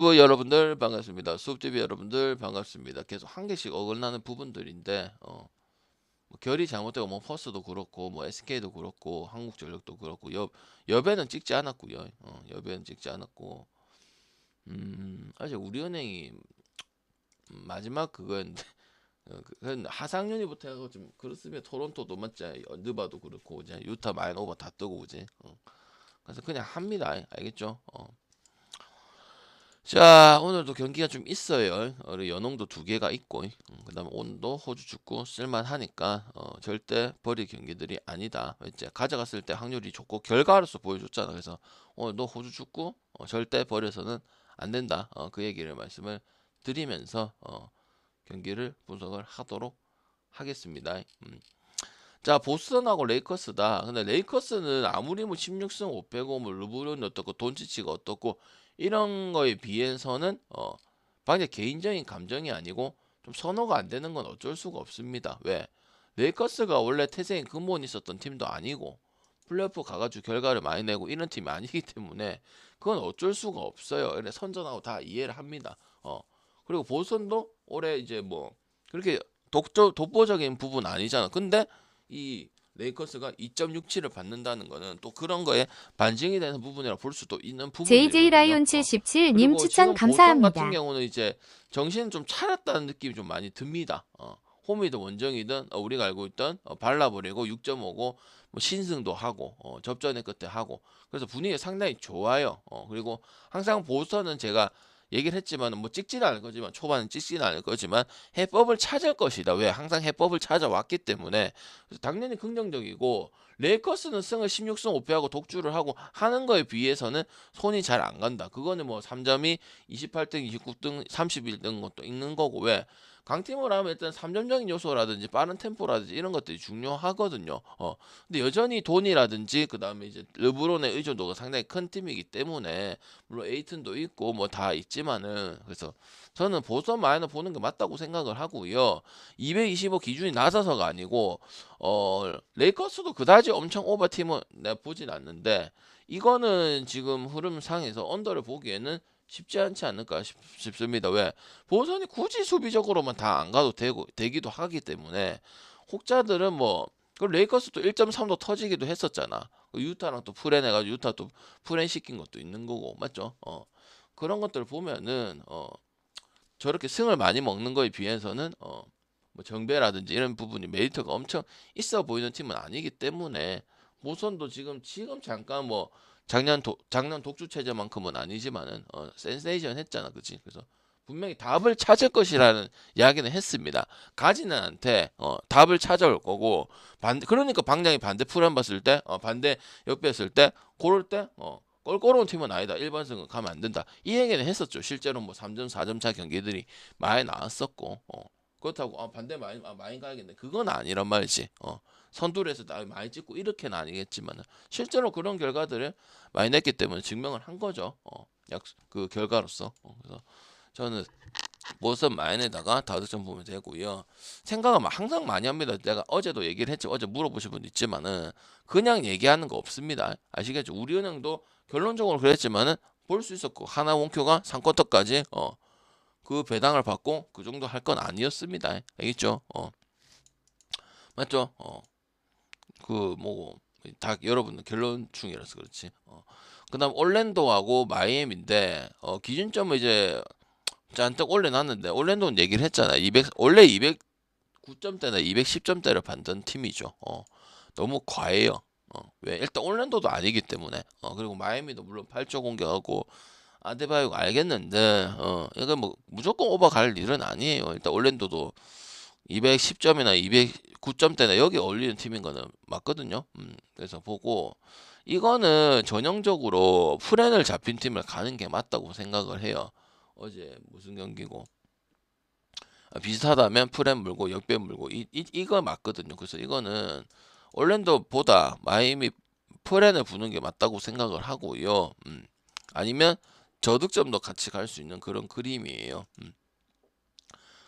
여러분들 반갑습니다. 수업TV 여러분들 반갑습니다. 계속 한 개씩 어긋나는 부분들인데 뭐 결이 잘못되고 뭐 퍼스도 그렇고 뭐 SK도 그렇고 한국전력도 그렇고 여배는 찍지 않았고요. 여배는 찍지 않았고 아직 우리은행이 마지막 그거였는데 그건 하상윤이부터 해서 좀 그렇으면 토론토도 맞지 느바도 그렇고 이제 유타 마인 오버 다 뜨고 오지. 그래서 그냥 합니다. 알겠죠? 자, 오늘도 경기가 좀 있어요. 연홍도 두 개가 있고, 그다음에 오늘도 호주 축구 쓸만하니까 절대 버릴 경기들이 아니다. 이제 가져갔을 때 확률이 좋고 결과로서 보여줬잖아. 그래서 오늘도 호주 축구 절대 버려서는 안 된다. 그 얘기를 말씀을 드리면서 경기를 분석을 하도록 하겠습니다. 자, 보스턴하고 레이커스다. 근데 레이커스는 아무리 뭐 16승 500고 뭐 르브론이 어떻고 돈치치가 어떻고 이런 거에 비해서는 방금 개인적인 감정이 아니고 좀 선호가 안 되는 건 어쩔 수가 없습니다. 왜? 레이커스가 원래 태생에 근본 있었던 팀도 아니고 플레이오프 가가지고 결과를 많이 내고 이런 팀이 아니기 때문에 그건 어쩔 수가 없어요. 그래 선전하고 다 이해를 합니다. 그리고 보스턴도 올해 이제 뭐 그렇게 독보적인 부분 아니잖아. 근데 이 레이커스가 2.67을 받는다는 거는 또 그런 거에 반증이 되는 부분이라 볼 수도 있는 JJ 부분들이거든요. 라이온 77님 그리고 추천 지금 보스턴 같은 감사합니다. 경우는 이제 정신을 좀 차렸다는 느낌이 좀 많이 듭니다. 홈이든 원정이든 우리가 알고 있던 발라버리고 6.5고 뭐 신승도 하고 접전의 끝에 하고 그래서 분위기가 상당히 좋아요. 그리고 항상 보스턴은 제가 얘기를 했지만 뭐 찍지는 않을 거지만 초반은 찍지는 않을 거지만 해법을 찾을 것이다. 왜? 항상 해법을 찾아왔기 때문에 그래서 당연히 긍정적이고 레이커스는 승을 16승 5패하고 독주를 하고 하는 거에 비해서는 손이 잘 안 간다. 그거는 뭐 3점이 28등, 29등, 31등 것도 있는 거고 왜? 강팀을 하면 일단 3점적인 요소라든지 빠른 템포라든지 이런 것들이 중요하거든요. 근데 여전히 돈이라든지 그다음에 이제 르브론의 의존도가 상당히 큰 팀이기 때문에 물론 에이튼도 있고 뭐 다 있지만은 그래서 저는 보스턴 마이너 보는 게 맞다고 생각을 하고요. 225 기준이 낮아서가 아니고 레이커스도 그다지 엄청 오버 팀은 내가 보진 않는데 이거는 지금 흐름상에서 언더를 보기에는 쉽지 않지 않을까 싶습니다. 왜? 보선이 굳이 수비적으로만 다 안 가도 되기도 하기 때문에 혹자들은 뭐 그 레이커스도 1.3도 터지기도 했었잖아. 그 유타랑 또 프렌 해가지고 유타 또 프렌 시킨 것도 있는 거고 맞죠? 그런 것들을 보면은 저렇게 승을 많이 먹는 거에 비해서는 뭐 정배라든지 이런 부분이 메리트가 엄청 있어 보이는 팀은 아니기 때문에 모선도 지금 잠깐 뭐 작년 독주 체제만큼은 아니지만은 센세이션 했잖아, 그치? 그래서 분명히 답을 찾을 것이라는 이야기는 했습니다. 가지는한테 답을 찾아올 거고 그러니까 방장이 반대 풀한 봤을 때 반대 역배했을 때 고를 때 껄끄러운 팀은 아니다. 일반승은 가면 안 된다. 이 얘기는 했었죠. 실제로 뭐 3점, 4점 차 경기들이 많이 나왔었고 그렇다고 반대 많이 가야겠네. 그건 아니란 말이지. 선두에서 많이 찍고 이렇게는 아니겠지만 실제로 그런 결과들을 많이 냈기 때문에 증명을 한 거죠. 그 결과로서. 그래서 저는 보선 마인에다가 다득점 보면 되고요. 생각은 항상 많이 합니다. 내가 어제도 얘기를 했지. 어제 물어보신 분 있지만은 그냥 얘기하는 거 없습니다. 아시겠죠? 우리은행도 결론적으로 그랬지만은 볼 수 있었고 하나 원큐가 3쿼터까지 그 배당을 받고 그 정도 할 건 아니었습니다. 알겠죠? 맞죠? 그 뭐 다 여러분들 결론충이라서 그렇지. 그다음 올랜도하고 마이애미인데 기준점을 이제 잔뜩 올려놨는데 올랜도는 얘기를 했잖아. 원래 209점대나 210점대를 받던 팀이죠. 너무 과해요. 왜? 일단 올랜도도 아니기 때문에. 그리고 마이애미도 물론 8조 공격하고 아데바요가 알겠는데 이거 뭐 무조건 오버갈 일은 아니에요. 일단 올랜도도 210점이나 209점대나 여기 어울리는 팀인 거는 맞거든요. 그래서 보고 이거는 전형적으로 프렌을 잡힌 팀을 가는 게 맞다고 생각을 해요. 어제 무슨 경기고 비슷하다면 프렌 물고 역배 물고 이거 맞거든요. 그래서 이거는 올랜도보다 마이애미 프렌을 부는 게 맞다고 생각을 하고요. 아니면 저득점도 같이 갈 수 있는 그런 그림이에요.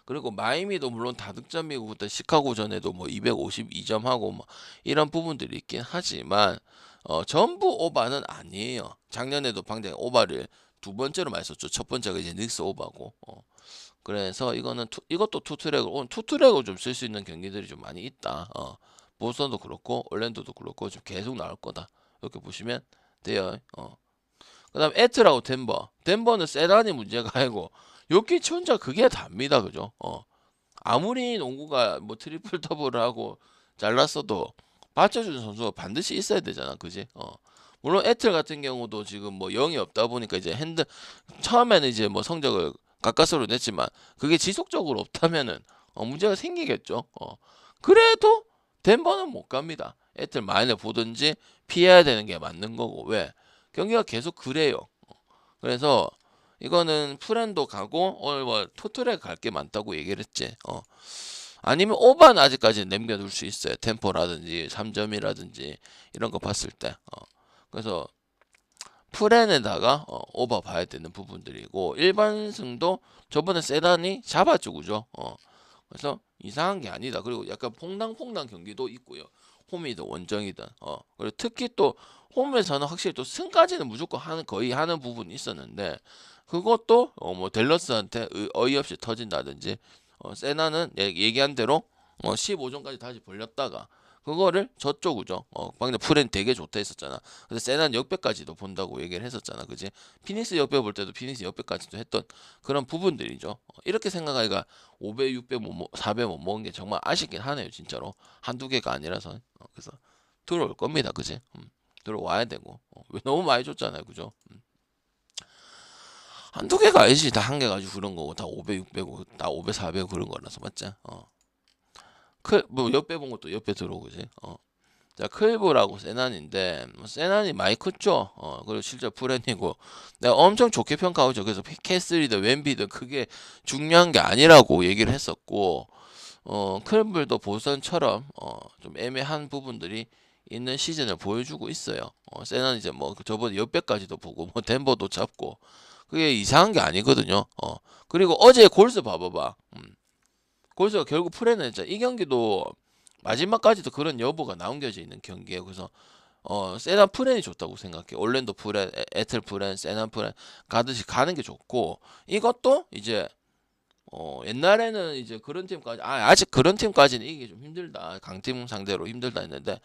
그리고 마이애미도 물론 다득점이고 그때 시카고 전에도 뭐 252점 하고 뭐 이런 부분들이 있긴 하지만 전부 오바는 아니에요. 작년에도 방장 오바를 두 번째로 많이 썼죠. 첫 번째가 이제 닉스 오버고. 그래서 이것도 투트랙으로 투트랙으로 좀 쓸 수 있는 경기들이 좀 많이 있다. 보스턴도 그렇고 orlando도 그렇고 좀 계속 나올 거다. 이렇게 보시면 돼요. 그다음 애틀하고 덴버는 세란이 문제가 아니고 요키치 혼자 그게 답니다. 그죠? 아무리 농구가 뭐 트리플 더블을 하고 잘났어도 받쳐주는 선수가 반드시 있어야 되잖아. 그지? 물론 애틀 같은 경우도 지금 뭐 영이 없다 보니까 이제 처음에는 이제 뭐 성적을 가까스로 냈지만 그게 지속적으로 없다면은 문제가 생기겠죠. 그래도 덴버는 못 갑니다. 애틀 마인을 보든지 피해야 되는 게 맞는 거고. 왜? 경기가 계속 그래요. 그래서 이거는 프렌도 가고 오늘 뭐 토트랙 갈 게 많다고 얘기를 했지. 아니면 오버는 아직까지 남겨둘 수 있어요. 템포라든지 3점이라든지 이런 거 봤을 때. 그래서 프렌에다가 오버 봐야 되는 부분들이고 일반승도 저번에 세단이 잡았죠. 그죠? 그래서 이상한 게 아니다. 그리고 약간 퐁당퐁당 경기도 있고요. 홈이든 원정이든. 그리고 특히 또 홈에서는 확실히 또 승까지는 무조건 거의 하는 부분이 있었는데 그것도 뭐 댈러스한테 어이없이 터진다든지 세나는 얘기한 대로 15점까지 다시 벌렸다가 그거를 저쪽이죠. 방금 프렌 되게 좋다 했었잖아. 근데 세나는 역배까지도 본다고 얘기를 했었잖아. 그지? 피닉스 역배 볼 때도 피닉스 역배까지도 했던 그런 부분들이죠. 이렇게 생각하니까 5배, 6배, 4배 못 먹은 게 정말 아쉽긴 하네요. 진짜로. 한두 개가 아니라서. 그래서 들어올 겁니다. 그지? 들어와야 되고. 왜 너무 많이 줬잖아요. 그죠? 한두 개가 아니지. 다 한 개 가지고 그런 거고 다 5배, 6배고 다 5배, 4배 그런 거라서 맞지? 뭐 옆에 본 것도 옆에 들어오지. 자, 클브라고 세난인데 세난이 많이 컸죠. 그리고 실제 프렌이고 내가 엄청 좋게 평가하죠. 그래서 캐슬이든 웬비든 그게 중요한 게 아니라고 얘기를 했었고 클브도 보선처럼 좀 애매한 부분들이 있는 시즌을 보여주고 있어요. 세난 이제 뭐 저번에 옆배까지도 보고 뭐 덴버도 잡고 그게 이상한 게 아니거든요. 그리고 어제 골스 봐봐봐. 골스가 결국 프렌을 했잖아. 이 경기도 마지막까지도 그런 여부가 남겨져 있는 경기예요. 그래서 세난 프렌이 좋다고 생각해. 올랜도 프렌, 애틀 프렌, 세난 프렌 가듯이 가는 게 좋고 이것도 이제 옛날에는 이제 그런 팀까지 아직 그런 팀까지는 이게 좀 힘들다. 강팀 상대로 힘들다 했는데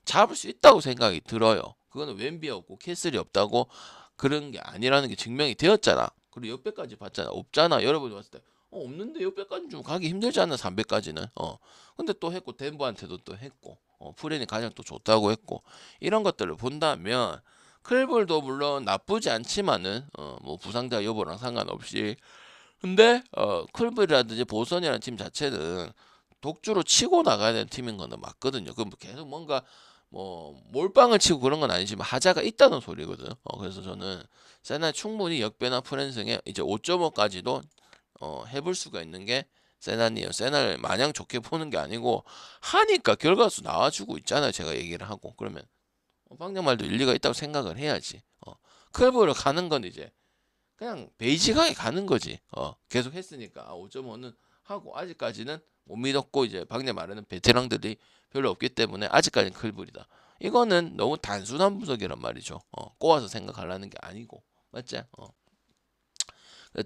잡을 수 있다고 생각이 들어요. 그거는 웬비 없고 캐슬이 없다고 그런 게 아니라는 게 증명이 되었잖아. 그리고 역배까지 봤잖아. 없잖아. 여러분이 봤을 때 없는데 역배까지 좀 가기 힘들지 않나 300까지는. 근데 또 했고 덴버한테도 또 했고 프렌이 가장 또 좋다고 했고 이런 것들을 본다면 클볼도 물론 나쁘지 않지만은 뭐 부상자 여부랑 상관없이 근데 클볼이라든지 보선이라는 팀 자체는 독주로 치고 나가야 되는 팀인 거는 맞거든요. 그럼 계속 뭔가 뭐 몰빵을 치고 그런 건 아니지만 하자가 있다는 소리거든. 그래서 저는 세나 충분히 역배나 프렌승에 이제 5.5까지도 해볼 수가 있는 게 세나니에요. 세나를 마냥 좋게 보는 게 아니고 하니까 결과수 나와주고 있잖아요. 제가 얘기를 하고 그러면 방금 말도 일리가 있다고 생각을 해야지. 클브를 가는 건 이제 그냥 베이직하게 가는 거지. 계속 했으니까 5.5는 하고 아직까지는 못 믿었고 이제 방금 말하는 베테랑들이 별로 없기 때문에 아직까지는 클브이다. 이거는 너무 단순한 분석이란 말이죠. 꼬아서 생각하려는 게 아니고 맞지?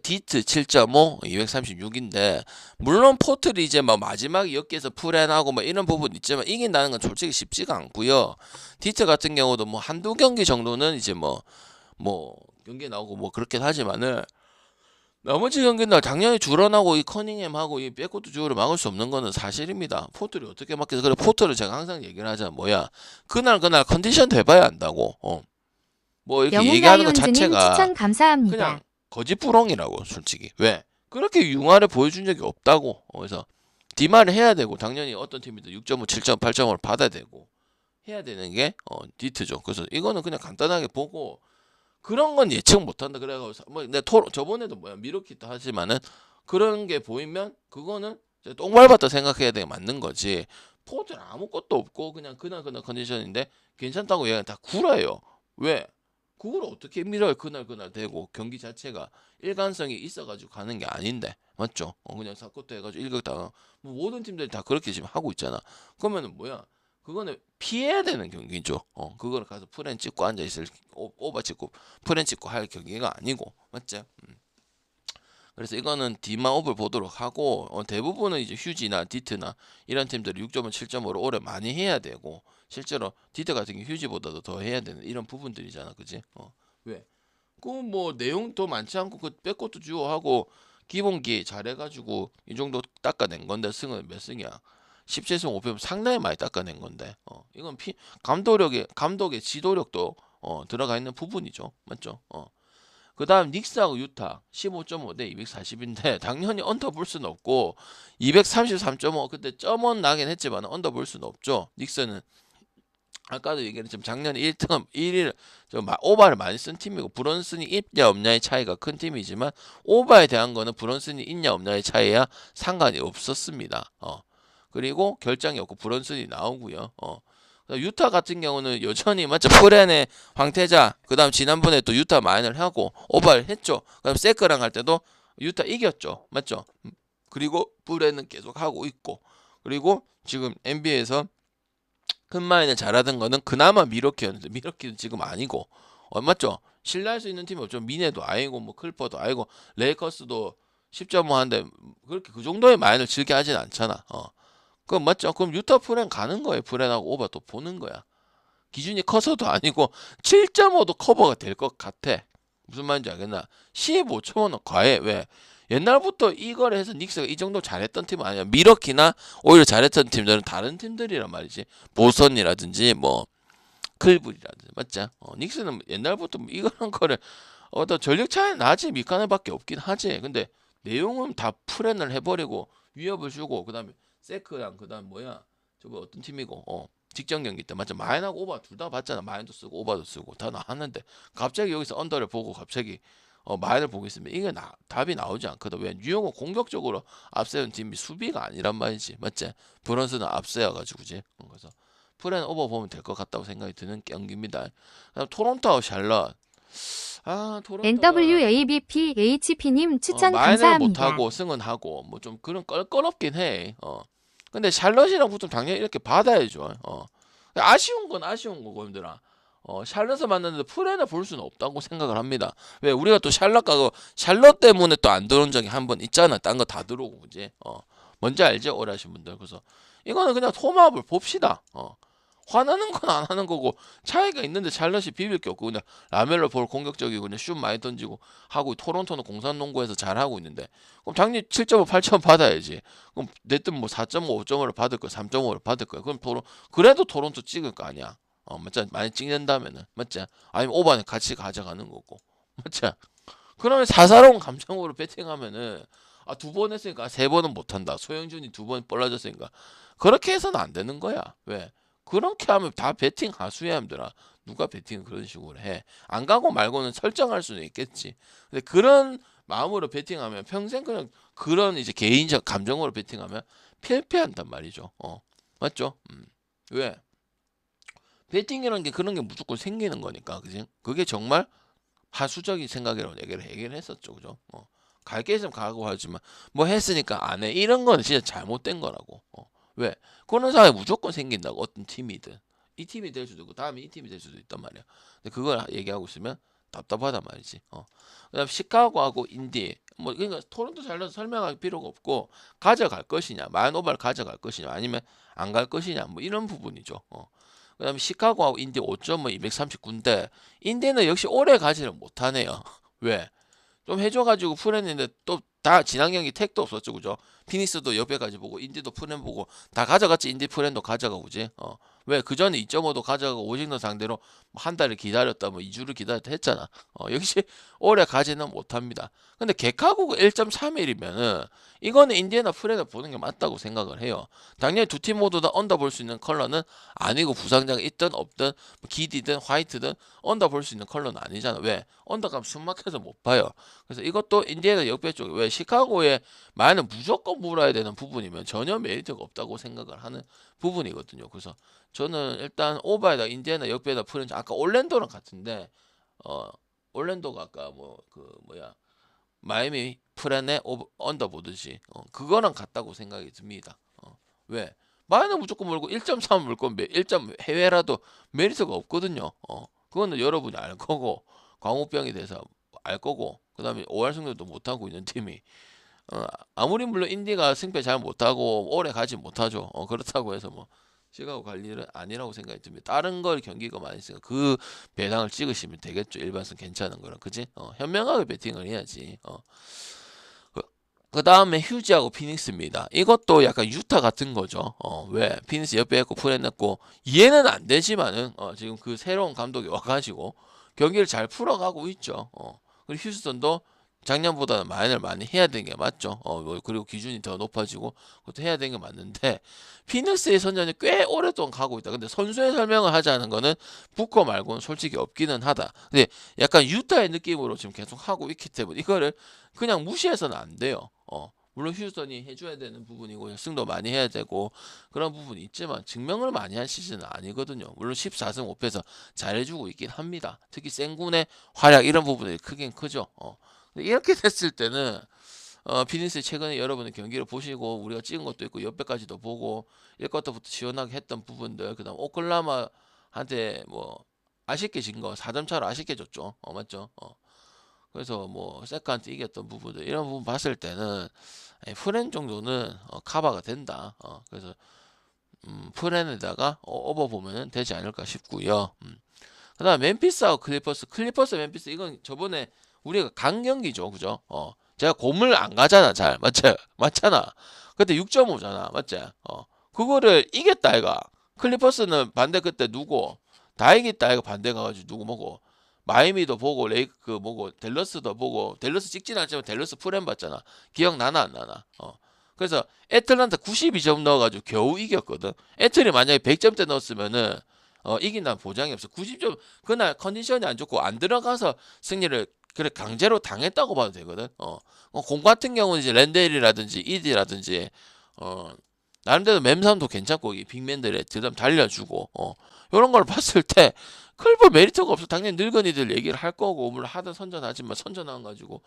디트 7.5, 236인데 물론 포트를 이제 막 마지막에 엮여서 풀앤하고 뭐 이런 부분 있지만 이긴다는 건 솔직히 쉽지가 않고요. 디트 같은 경우도 뭐 한두 경기 정도는 이제 뭐 경기 나오고 뭐 그렇긴 하지만은 나머지 경기는 당연히 줄어나고 이 커닝햄하고 이 백코트 주어를 막을 수 없는 거는 사실입니다. 포트를 어떻게 막겠어? 그래 포트를 제가 항상 얘기를 하자 뭐야 그날 컨디션 돼봐야 안다고. 뭐 이렇게 얘기하는 것 영웅라이온즈님 자체가 추천 감사합니다. 그냥 거짓부렁이라고 솔직히 왜 그렇게 융화를 보여준 적이 없다고. 그래서 디마를 해야 되고 당연히 어떤 팀이든 6.5, 7.5, 8.5를 받아야 되고 해야 되는 게 디트죠. 그래서 이거는 그냥 간단하게 보고 그런 건 예측 못한다 그래가지고 뭐 내 저번에도 뭐야 미러키트 하지만은 그런 게 보이면 그거는 똥 밟았다 생각해야 돼 맞는 거지. 포트는 아무것도 없고 그냥 그날 컨디션인데 괜찮다고 얘가 다 구라예요. 왜? 그걸 어떻게 밀어요? 그날 되고 경기 자체가 일관성이 있어가지고 가는 게 아닌데 맞죠? 그냥 사코트 해가지고 일격당하고 뭐 모든 팀들이 다 그렇게 지금 하고 있잖아. 그러면은 뭐야? 그거는 피해야 되는 경기죠. 그거를 가서 프렌 찍고 앉아 있을 오버 찍고 프렌 찍고 할 경기가 아니고 맞죠? 그래서 이거는 D만 오버를 보도록 하고 대부분은 이제 휴지나 디트나 이런 팀들이 6.5, 7.5를 올해 많이 해야 되고 실제로 디트 같은 게 휴지보다도 더 해야 되는 이런 부분들이잖아, 그지? 왜? 그 뭐 내용도 많지 않고 그 백코트 주어 하고 기본기 잘해가지고 이 정도 닦아낸 건데 승은 몇 승이야? 17승 5패 상당히 많이 닦아낸 건데 이건 감독의 지도력도 들어가 있는 부분이죠, 맞죠? 그 다음 닉스하고 유타 15.5 대 240인데 당연히 언더 볼 수는 없고 233.5 그때 점은 나긴 했지만 언더 볼 수는 없죠. 닉스는 아까도 얘기했지만 작년에 1등 1일 좀 오바를 많이 쓴 팀이고 브런슨이 있냐 없냐의 차이가 큰 팀이지만 오바에 대한 거는 브런슨이 있냐 없냐의 차이야 상관이 없었습니다. 그리고 결장이 없고 브런슨이 나오고요. 유타 같은 경우는 여전히 맞죠? 프렌의 황태자 그다음 지난번에 또 유타 마인을 하고 오바를 했죠. 그다음 세크랑 할 때도 유타 이겼죠. 맞죠? 그리고 프렌은 계속 하고 있고 그리고 지금 NBA에서 큰 마인을 잘하던 거는 그나마 미러키였는데 미러키는 지금 아니고 맞죠? 신뢰할 수 있는 팀이 없죠. 미네도 아니고 뭐 클퍼도 아니고 레이커스도 10.5 하는데 그렇게 그 정도의 마인을 즐겨 하진 않잖아. 그럼 맞죠? 그럼 유타 프렌 가는 거예요. 프렌하고 오바 또 보는 거야. 기준이 커서도 아니고 7.5도 커버가 될 것 같아. 무슨 말인지 알겠나? 15.5는 과해. 왜? 옛날부터 이걸 해서 닉스가 이 정도 잘했던 팀은 아니야. 미러키나 오히려 잘했던 팀들은 다른 팀들이란 말이지. 보선이라든지 뭐 클블이라든지 맞죠? 닉스는 옛날부터 이거는 거를 어떤 전력 차이 나지 미카네밖에 없긴 하지. 근데 내용은 다 프렌을 해버리고 위협을 주고 그다음에 세크랑 그다음 뭐야 저거 어떤 팀이고 직전 경기 때 맞죠? 마인하고 오바 둘 다 봤잖아. 마인도 쓰고 오바도 쓰고 다 나왔는데 갑자기 여기서 언더를 보고 갑자기 마인을 보고 있으면 이게 답이 나오지 않거든. 왜? 뉴욕은 공격적으로 앞세운 팀이 수비가 아니란 말이지. 맞지? 브런스는 앞세워가지고지. 그래서 프렌 오버 보면 될 것 같다고 생각이 드는 경기입니다. 그다음 토론토하고 샬럿. 토론토가 NWABPHP님 추천 마인을 감사합니다. 못하고 승은 하고 뭐 좀 그런 껄끄럽긴 해. 근데 샬럿이랑 붙으면 당연히 이렇게 받아야죠. 아쉬운 건 아쉬운 거고 힘들어. 샬럿을 만났는데 프렌을 볼 수는 없다고 생각을 합니다. 왜 우리가 또 샬럿 가고 샬럿 때문에 또 안 들어온 적이 한 번 있잖아. 딴 거 다 들어오고 그지. 뭔지 알죠? 오래 하신 분들. 그래서 이거는 그냥 토마업을 봅시다. 화나는 건 안 하는 거고 차이가 있는데 샬럿이 비빌 게 없고 그냥 라멜로 볼 공격적이고 그냥 슛 많이 던지고 하고 토론토는 공산농구에서 잘 하고 있는데 그럼 당연히 7.5, 8점 받아야지. 그럼 내뜻 뭐 4.5, 5.5를 받을 거야, 3.5를 받을 거야. 그럼 그래도 토론토 찍을 거 아니야. 맞지? 많이 찍는다면은 맞지? 아니면 오반에 같이 가져가는 거고 맞지? 그러면 사사로운 감정으로 배팅하면은 두 번 했으니까 세 번은 못 한다. 소영준이 두 번 빨라졌으니까 그렇게 해서는 안 되는 거야. 왜? 그렇게 하면 다 베팅 하수야 힘들어. 누가 베팅을 그런 식으로 해? 안 가고 말고는 설정할 수는 있겠지. 근데 그런 마음으로 베팅하면 평생 그냥 그런 이제 개인적 감정으로 베팅하면 필패한단 말이죠. 맞죠? 왜? 베팅이라는 게 그런 게 무조건 생기는 거니까, 그지? 그게 정말 하수적인 생각이라고 얘기를 했었죠, 그죠? 갈 게 있으면 가고 하지만 뭐 했으니까 안 해. 이런 건 진짜 잘못된 거라고. 왜? 그런 상황이 무조건 생긴다고 어떤 팀이든 이 팀이 될 수도 있고 다음에 이 팀이 될 수도 있단 말이야. 근데 그걸 얘기하고 있으면 답답하단 말이지. 그다음 시카고하고 인디 뭐 그러니까 토론토 잘라서 설명할 필요가 없고 가져갈 것이냐 마인 오버를 가져갈 것이냐 아니면 안 갈 것이냐 뭐 이런 부분이죠. 그다음에 시카고하고 인디 5.5 239인데 인디는 역시 오래 가지를 못하네요. 왜? 좀 해줘가지고 프렌인데 또 다 지난 경기 택도 없었죠, 그죠? 피닉스도 옆에까지 보고 인디도 프렌 보고 다 가져갔지. 인디 프렌도 가져가고 그지? 왜 그 전에 2.5도 가져가고 오직너 상대로 한 달을 기다렸다 뭐 2주를 기다렸다 했잖아. 역시 오래 가지는 못합니다. 근데 객하고 1.31이면은 이거는 인디애나 프렌을 보는 게 맞다고 생각을 해요. 당연히 두 팀 모두 다 언더 볼 수 있는 컬러는 아니고 부상자가 있든 없든 기디든 화이트든 언더 볼 수 있는 컬러는 아니잖아. 왜? 언더 가면 숨막혀서 못 봐요. 그래서 이것도 인디애나 역배 쪽에 왜 시카고에 마인은 무조건 물어야 되는 부분이면 전혀 메리트가 없다고 생각을 하는 부분이거든요. 그래서 저는 일단 오바에다 인디애나 역배에다 프렌즈 아까 올랜도랑 같은데 올랜도가 아까 뭐 그 뭐야 마이애미 프렌에 언더 보듯이 그거랑 같다고 생각이 듭니다. 왜? 마이너 무조건 물고 1.3 물건 1점 해외라도 메리트가 없거든요. 그거는 여러분이 알 거고 광우병에 대해서 알 거고 그다음에 5할 승률도 못 하고 있는 팀이 아무리 물론 인디가 승패 잘 못하고 오래 가지 못하죠. 그렇다고 해서 뭐 시가고 갈 일은 아니라고 생각이 듭니다. 다른 걸 경기가 많이 있으니까 그 배당을 찍으시면 되겠죠. 일반성 괜찮은 거랑 그지? 현명하게 배팅을 해야지. 그 다음에 휴지하고 피닉스입니다. 이것도 약간 유타 같은 거죠. 왜? 피닉스 옆에 했고 풀해냈고 이해는 안 되지만은 지금 그 새로운 감독이 와가지고 경기를 잘 풀어가고 있죠. 그리고 휴스턴도 작년보다는 마인을 많이 해야 되는 게 맞죠. 그리고 기준이 더 높아지고 그것도 해야 되는 게 맞는데 피닉스의 선전이 꽤 오랫동안 가고 있다. 근데 선수의 설명을 하자는 거는 부커 말고는 솔직히 없기는 하다. 근데 약간 유타의 느낌으로 지금 계속 하고 있기 때문에 이거를 그냥 무시해서는 안 돼요. 물론 휴스턴이 해줘야 되는 부분이고 승도 많이 해야 되고 그런 부분이 있지만 증명을 많이 한 시즌은 아니거든요. 물론 14승 5패에서 잘해주고 있긴 합니다. 특히 센군의 활약 이런 부분이 크긴 크죠. 근데 이렇게 됐을 때는 피닉스 최근에 여러분의 경기를 보시고 우리가 찍은 것도 있고 옆에까지도 보고 1쿼터부터 시원하게 했던 부분들 그다음 오클라마한테 뭐 아쉽게 진 거 4점 차로 아쉽게 졌죠. 맞죠? 그래서 뭐 세카한테 이겼던 부분들 이런 부분 봤을 때는 프렌 정도는 커버가 된다. 그래서 프렌에다가 오버 보면은 되지 않을까 싶고요. 그다음 멤피스하고 클리퍼스 멤피스 이건 저번에 우리가 간 경기죠, 그죠? 제가 곰을 안 가잖아, 잘 맞죠? 맞잖아. 그때 6.5잖아, 맞지? 그거를 이겼다 이가. 클리퍼스는 반대 그때 누구? 다 이겼다 이가 반대 가가지고 누구 뭐고? 마이미도 보고 레이크 뭐고 댈러스도 보고 댈러스 찍진 않지만 댈러스 프렌 봤잖아. 기억나나 안 나나? 그래서 애틀란타 92점 넣어가지고 겨우 이겼거든. 애틀이 만약에 100점대 넣었으면은 이긴다는 보장이 없어. 90점 그날 컨디션이 안 좋고 안 들어가서 승리를 그래 강제로 당했다고 봐도 되거든. 공 같은 경우는 이제 랜델이라든지 이디라든지 나름대로 맴삼도 괜찮고 이 빅맨들의 드럼 달려주고 이런 걸 봤을 때 클버 메리트가 없어. 당연히 늙은이들 얘기를 할 거고 물론 하든 선전하지만 선전한 가지고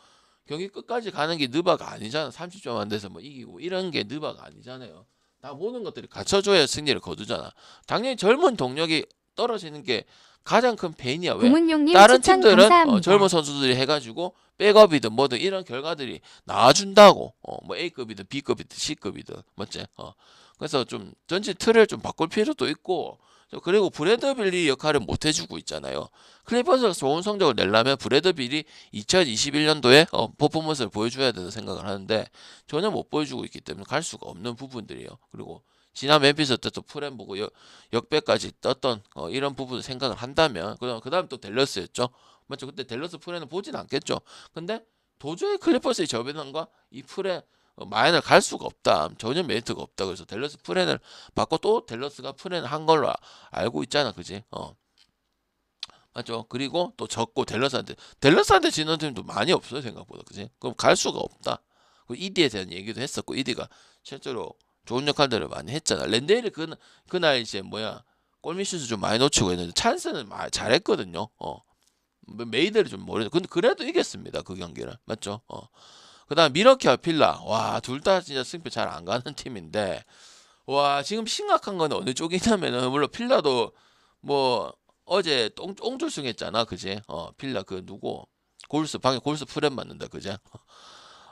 경기 끝까지 가는 게 느바가 아니잖아. 30점 안 돼서 뭐 이기고 이런 게 느바가 아니잖아요. 다 모든 것들이 갖춰줘야 승리를 거두잖아. 당연히 젊은 동력이 떨어지는 게 가장 큰 페인이야. 왜? 구문용님 다른 추천 팀들은 감사합니다. 젊은 선수들이 해가지고 백업이든 뭐든 이런 결과들이 나와준다고. 뭐 A급이든 B급이든 C급이든 맞지? 그래서 좀 전체 틀을 좀 바꿀 필요도 있고 그리고 브래드 빌리 역할을 못 해주고 있잖아요. 클리퍼스가 좋은 성적을 내려면 브래드 빌리 2021년도에 퍼포먼스를 보여줘야 된다고 생각을 하는데 전혀 못 보여주고 있기 때문에 갈 수가 없는 부분들이에요. 그리고 지난 멤피스 때 또 프렌 보고 역배까지 떴던 이런 부분을 생각을 한다면 그다음 또 댈러스였죠. 맞죠? 그때 댈러스 프렌을 보진 않겠죠. 근데 도저히 클리퍼스의 저변과 이 프렌 마인을 갈 수가 없다. 전혀 메리트가 없다. 그래서 댈러스 프렌을 받고 또 댈러스가 프렌을 한 걸로 알고 있잖아. 그지? 맞죠? 그리고 또 졌고 댈러스한테 지는 팀도 많이 없어요. 생각보다. 그지? 그럼 갈 수가 없다. 그 이디에 대한 얘기도 했었고 이디가 실제로 좋은 역할들을 많이 했잖아. 랜데일이 그날 이제 골밑슛을 좀 많이 놓치고 했는데 찬스는 잘했거든요. 메이드를 좀 모르겠는데 근데 그래도 이겼습니다. 그 경기를. 맞죠? 그다음 미러키와 필라. 와, 둘 다 진짜 승패 잘 안 가는 팀인데 와, 지금 심각한 건 어느 쪽이냐면은 물론 필라도 뭐 어제 똥줄승 했잖아. 그지? 필라 그 누구? 방에 골스 프렌 맞는다. 그지?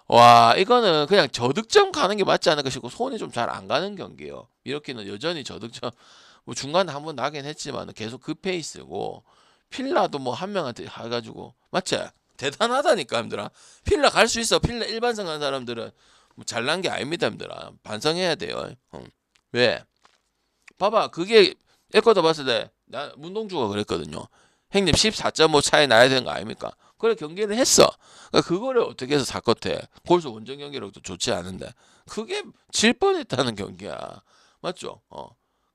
와, 이거는 그냥 저득점 가는 게 맞지 않을까 싶고 손이 좀 잘 안 가는 경기예요. 미러키는 여전히 저득점 뭐 중간에 한번 나긴 했지만 계속 그 페이스고 필라도 뭐 한 명한테 해가지고 맞지? 대단하다니까 힘들아. 필라 갈 수 있어. 필라 일반성 하는 사람들은 뭐 잘난 게 아닙니다 힘들아. 반성해야 돼요. 왜? 봐봐 그게 에쿼도 봤을 때 나 문동주가 그랬거든요. 형님 14.5 차이 나야 되는 거 아닙니까? 그래 경기를 했어. 그러니까 그거를 어떻게 해서 사컷해. 골수 원정 경기력도 좋지 않은데 그게 질 뻔했다는 경기야. 맞죠?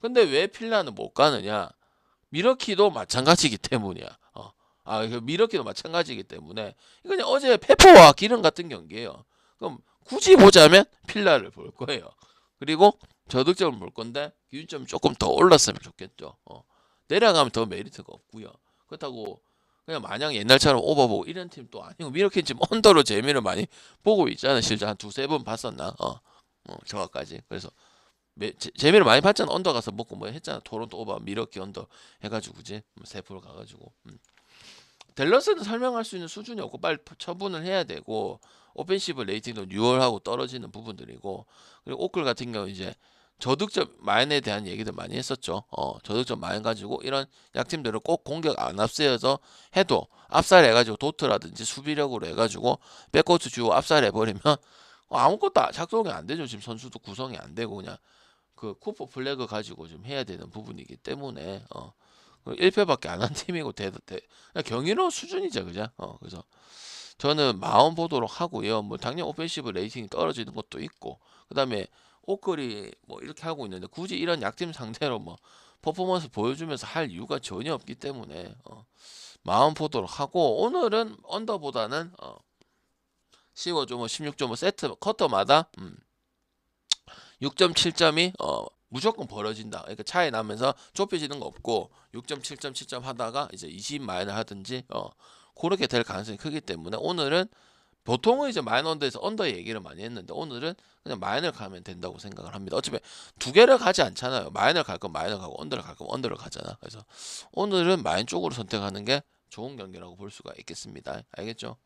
근데 왜 필라는 못 가느냐? 미러키도 마찬가지이기 때문이야. 미러키도 마찬가지이기 때문에 이건 어제 페퍼와 기름 같은 경기예요. 그럼 굳이 보자면 필라를 볼 거예요. 그리고 저득점을 볼 건데 기준점이 조금 더 올랐으면 좋겠죠. 내려가면 더 메리트가 없고요. 그렇다고 그냥 마냥 옛날처럼 오버보고 이런 팀도 아니고 미러키는 지금 언더로 재미를 많이 보고 있잖아. 실제 한 두세 번 봤었나? 저거까지. 그래서 재미를 많이 봤잖아. 언더 가서 먹고 뭐 했잖아. 토론토 오버 미러키 언더 해가지고 그지 3% 가가지고. 댈러스는 설명할 수 있는 수준이 없고 빨리 처분을 해야 되고 오펜시브 레이팅도 뉴얼하고 떨어지는 부분들이고, 그리고 오클 같은 경우 이제 저득점 마인에 대한 얘기들 많이 했었죠. 저득점 마인 가지고 이런 약팀들을 꼭 공격 안 앞세워서 해도 압살해가지고 도트라든지 수비력으로 해가지고 백코트 주고 압살해버리면 아무것도 작동이 안 되죠. 지금 선수도 구성이 안 되고 그냥 그 쿠퍼 플래그 가지고 좀 해야 되는 부분이기 때문에 1패밖에 안 한 팀이고 그냥 경이로운 수준이죠, 그죠? 그래서 저는 마음 보도록 하고요. 뭐 당연 오펜시브 레이팅이 떨어지는 것도 있고, 그다음에 오클이 뭐 이렇게 하고 있는데 굳이 이런 약팀 상대로 뭐 퍼포먼스 보여주면서 할 이유가 전혀 없기 때문에 마음 보도록 하고, 오늘은 언더보다는 15.5, 16.5 세트 쿼터마다 6.7점이 무조건 벌어진다. 그러니까 차이 나면서 좁혀지는 거 없고 6.7점 7점 하다가 이제 20 마이너 하든지 그렇게 될 가능성이 크기 때문에 오늘은 보통은 이제 마이너 언더에서 언더 얘기를 많이 했는데 오늘은 그냥 마이너를 가면 된다고 생각을 합니다. 어차피 두 개를 가지 않잖아요. 마이너를 갈 거면 마이너 가고 언더를 갈 거면 언더를 가잖아. 그래서 오늘은 마이너 쪽으로 선택하는 게 좋은 경기라고 볼 수가 있겠습니다. 알겠죠?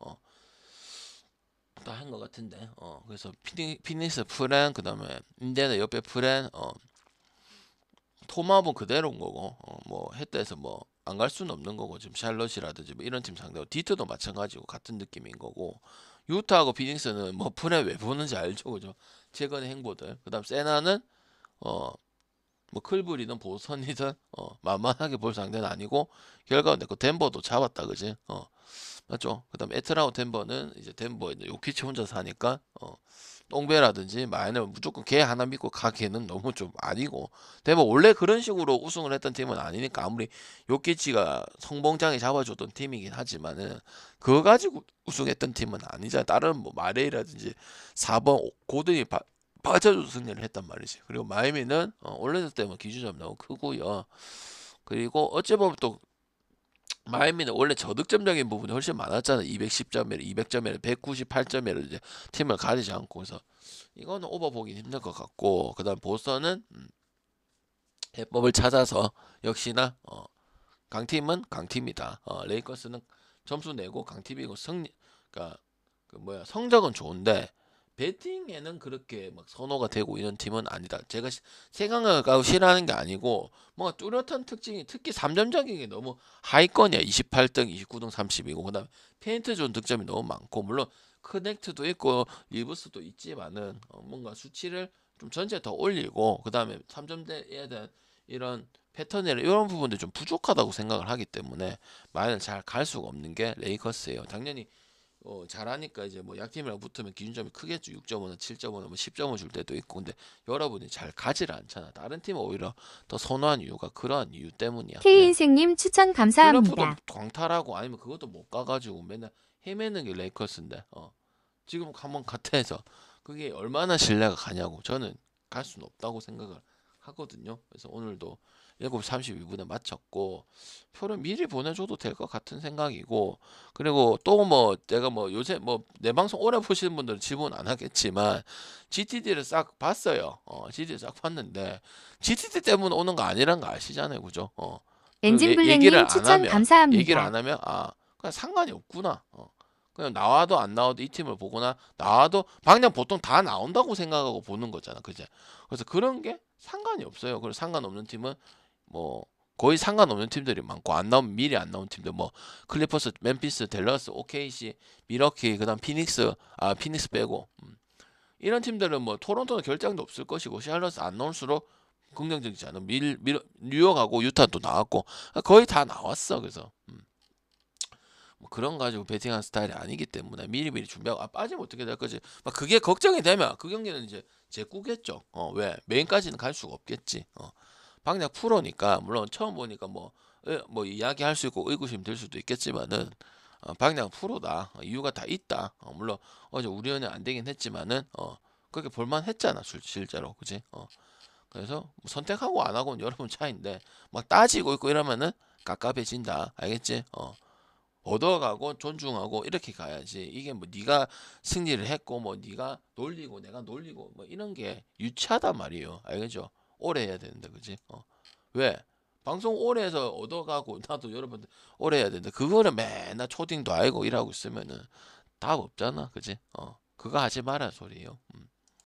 다 한 것 같은데 그래서 피닉스 프렌, 그 다음에 인디애나 옆에 프렌, 톰합은 그대로인 거고 뭐 했다해서 뭐 안 갈 수는 없는 거고, 지금 샬럿이라든지 뭐 이런 팀 상대로 디트도 마찬가지고 같은 느낌인 거고, 유타하고 피닉스는 뭐 프렌 왜 보는지 알죠, 그죠? 최근의 행보들. 그 다음 세나는 뭐 클브리든 보선이든 만만하게 볼 상대는 아니고 결과는 내고 덴버도 잡았다, 그지? 맞죠? 그 다음에 애틀하고 덴버는 이제 덴버에 이제 요키치 혼자 사니까 똥배라든지 마이너 무조건 걔 하나 믿고 가기에는 너무 좀 아니고, 덴버 원래 그런 식으로 우승을 했던 팀은 아니니까, 아무리 요키치가 성봉장에 잡아줬던 팀이긴 하지만은 그거 가지고 우승했던 팀은 아니잖아. 다른 뭐 마레이라든지 4번 고든이 빠져줘서 승리를 했단 말이지. 그리고 마이미는 올레드 때문에 기준점이 너무 크고요. 그리고 어찌 보면 또 마이애미는 원래 저득점적인 부분이 훨씬 많았잖아. 210점이라 200점이라 198점이라 이제 팀을 가리지 않고. 그래서 이거는 오버보기 힘들 것 같고, 그다음 보스턴은 해법을 찾아서 역시나 강팀은 강팀이다. 레이커스는 점수 내고 강팀이고 그러니까 그 뭐야 성적은 좋은데 배팅에는 그렇게 막 선호가 되고 이런 팀은 아니다. 제가 생각을 가고 싫어하는 게 아니고 뭔가 뚜렷한 특징이, 특히 3점적인 게 너무 하위권이야. 28등, 29등, 30이고 그다음에 페인트 존 득점이 너무 많고, 물론 커넥트도 있고 리브스도 있지만은 뭔가 수치를 좀 전체 더 올리고 그다음에 3점대에 대한 이런 패턴이나 이런 부분들이 좀 부족하다고 생각을 하기 때문에 마인을 잘 갈 수가 없는 게 레이커스예요. 당연히 잘하니까 이제 뭐 약팀이랑 붙으면 기준점이 크겠죠. 6.5나 7.5나 뭐 10점을 줄 때도 있고. 근데 여러분이 잘 가지를 않잖아. 다른 팀은 오히려 더 선호한 이유가 그러한 이유 때문이야. 네. K인생님 추천 필라프도 감사합니다. 광탈하고 아니면 그것도 못 가가지고 맨날 헤매는 게 레이커스인데 지금 한번 같아서 그게 얼마나 신뢰가 가냐고. 저는 갈 수는 없다고 생각을 하거든요. 그래서 오늘도 7시 32분에 마쳤고 표를 미리 보내줘도 될 것 같은 생각이고, 그리고 또 뭐 내가 뭐 요새 뭐 내 방송 오래 보시는 분들은 질문 안 하겠지만 GTD를 싹 봤어요. GTD 싹 봤는데 GTD 때문에 오는 거 아니란 거 아시잖아요, 그죠? 그리고 얘기를 엔진블랙님 안 추천 하면 얘기를 감사합니다. 안 하면 그냥 상관이 없구나. 그냥 나와도 안 나와도 이 팀을 보거나 나와도 방향 보통 다 나온다고 생각하고 보는 거잖아, 그제? 그래서 그런 게 상관이 없어요. 그리고 상관없는 팀은 뭐 거의 상관없는 팀들이 많고, 안 나오면 미리 안 나온 팀들 뭐 클리퍼스, 멤피스, 댈러스, OKC, 미러키, 그다음 피닉스 빼고 이런 팀들은 뭐 토론토는 결장도 없을 것이고 샬럿 안 나올수록 긍정적이지 않아. 뉴욕하고 유타도 나왔고 거의 다 나왔어. 그래서 뭐 그런 가지고 배팅한 스타일이 아니기 때문에 미리미리 준비하고 빠지면 어떻게 될 거지. 막 그게 걱정이 되면 그 경기는 이제 제꾸겠죠. 왜 메인까지는 갈 수가 없겠지. 방향 프로니까 물론 처음 보니까 뭐 이야기할 수 있고 의구심 들 수도 있겠지만은 방향 프로다. 이유가 다 있다. 물론 어제 우리 연이 안 되긴 했지만은 그렇게 볼만 했잖아 실제로, 그지? 그래서 뭐 선택하고 안 하고는 여러분 차이인데 막 따지고 있고 이러면은 깝깝해진다. 알겠지? 얻어가고 존중하고 이렇게 가야지. 이게 뭐 네가 승리를 했고 뭐 네가 놀리고 내가 놀리고 뭐 이런 게 유치하단 말이에요. 알겠죠? 오래 해야 되는데 그지? 왜? 방송 오래 해서 얻어가고 나도 여러분들 오래 해야 되는데 그거를 맨날 초딩도 알고 일하고 있으면은 답 없잖아. 그지? 그거 하지 마라 소리예요.